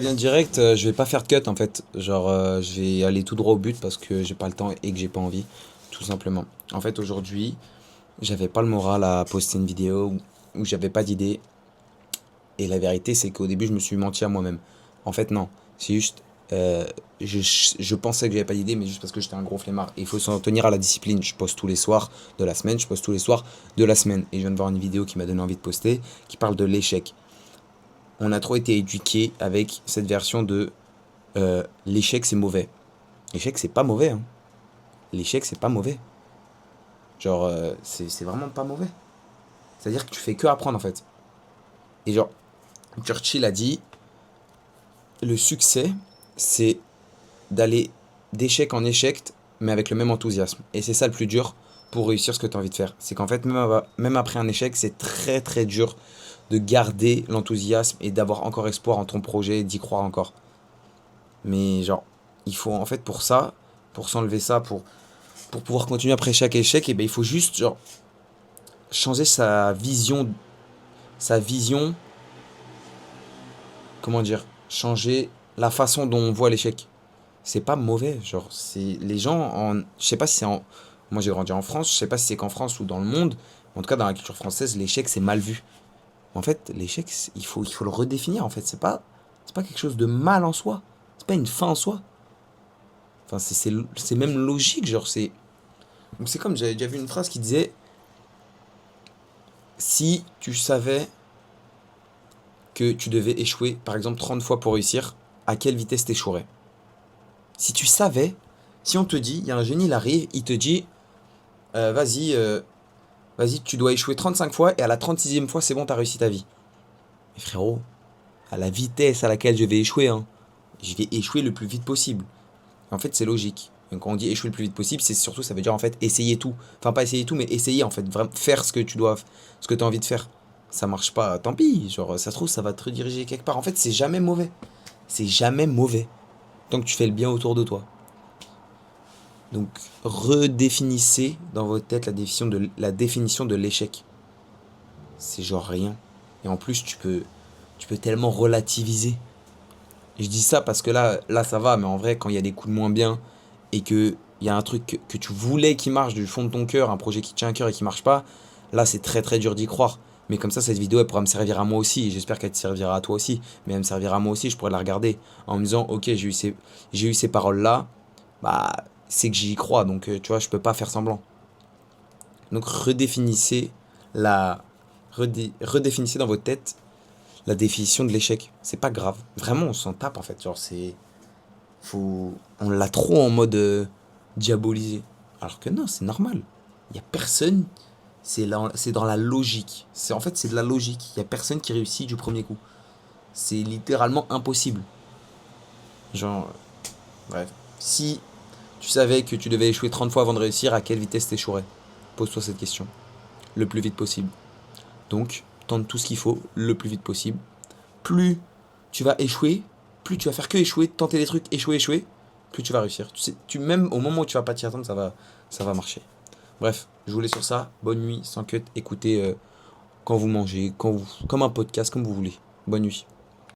Bien direct, je vais pas faire de cut en fait. Genre, je vais aller tout droit au but parce que j'ai pas le temps et que j'ai pas envie, tout simplement. En fait, aujourd'hui, j'avais pas le moral à poster une vidéo où j'avais pas d'idée. Et la vérité, c'est qu'au début, je me suis menti à moi-même. En fait, non. C'est juste, euh, je pensais que j'avais pas d'idée, mais juste parce que j'étais un gros flemmard. Et il faut s'en tenir à la discipline. Je poste tous les soirs de la semaine, je poste tous les soirs de la semaine. Et je viens de voir une vidéo qui m'a donné envie de poster, qui parle de l'échec. On a trop été éduqués avec cette version de l'échec c'est mauvais. L'échec c'est pas mauvais, hein. L'échec c'est pas mauvais. Genre, c'est vraiment pas mauvais. C'est-à-dire que tu fais que apprendre en fait. Et genre, Churchill a dit le succès c'est d'aller d'échec en échec, mais avec le même enthousiasme. Et c'est ça le plus dur pour réussir ce que tu as envie de faire. C'est qu'en fait, même après un échec, c'est très très dur de garder l'enthousiasme et d'avoir encore espoir en ton projet, d'y croire encore. Mais genre, il faut en fait pour ça, pour s'enlever ça, pour pouvoir continuer après chaque échec, et ben il faut juste genre changer sa vision, comment dire, changer la façon dont on voit l'échec. C'est pas mauvais, genre c'est les gens je sais pas si c'est en, moi j'ai grandi en France, je sais pas si c'est qu'en France ou dans le monde, en tout cas dans la culture française, l'échec c'est mal vu. En fait, l'échec, il faut le redéfinir en fait, c'est pas quelque chose de mal en soi, c'est pas une fin en soi. Enfin, c'est même logique, genre c'est comme j'avais déjà vu une phrase qui disait si tu savais que tu devais échouer, par exemple 30 fois pour réussir, à quelle vitesse t'échouerais? Si tu savais, si on te dit, il y a un génie, il arrive, il te dit, vas-y, tu dois échouer 35 fois et à la 36e fois, c'est bon, t'as réussi ta vie. Mais frérot, à la vitesse à laquelle je vais échouer, hein, je vais échouer le plus vite possible. En fait, c'est logique. Donc, quand on dit échouer le plus vite possible, c'est surtout, ça veut dire en fait essayer tout. Enfin, pas essayer tout, mais essayer en fait, vraiment faire ce que tu dois, ce que tu as envie de faire. Ça marche pas, tant pis. Genre, ça se trouve, ça va te rediriger quelque part. En fait, c'est jamais mauvais. C'est jamais mauvais. Tant que tu fais le bien autour de toi. Donc, redéfinissez dans votre tête la définition de l'échec. C'est genre rien. Et en plus, tu peux tellement relativiser. Et je dis ça parce que là, ça va, mais en vrai, quand il y a des coups de moins bien et que il y a un truc que tu voulais qui marche du fond de ton cœur, un projet qui te tient à cœur et qui marche pas, là, c'est très très dur d'y croire. Mais comme ça, cette vidéo, elle pourra me servir à moi aussi. Et j'espère qu'elle te servira à toi aussi. Mais elle me servira à moi aussi. Je pourrais la regarder en me disant, ok, j'ai eu ces paroles-là. Bah, c'est que j'y crois. Donc, tu vois, je peux pas faire semblant. Donc, la, redéfinissez dans votre tête la définition de l'échec. C'est pas grave. Vraiment, on s'en tape en fait. Genre, on l'a trop en mode diabolisé. Alors que non, c'est normal. Il y a personne. C'est dans la logique. En fait, c'est de la logique. Il y a personne qui réussit du premier coup. C'est littéralement impossible. Genre, bref. Si tu savais que tu devais échouer 30 fois avant de réussir, à quelle vitesse t'échouerais? Pose-toi cette question. Le plus vite possible. Donc, tente tout ce qu'il faut le plus vite possible. Plus tu vas échouer, plus tu vas faire que échouer, tenter des trucs, échouer, échouer, plus tu vas réussir. Tu sais, même au moment où tu vas pas t'y attendre, ça va marcher. Bref, je vous laisse sur ça. Bonne nuit, sans cut. Écoutez quand vous mangez, comme un podcast, comme vous voulez. Bonne nuit.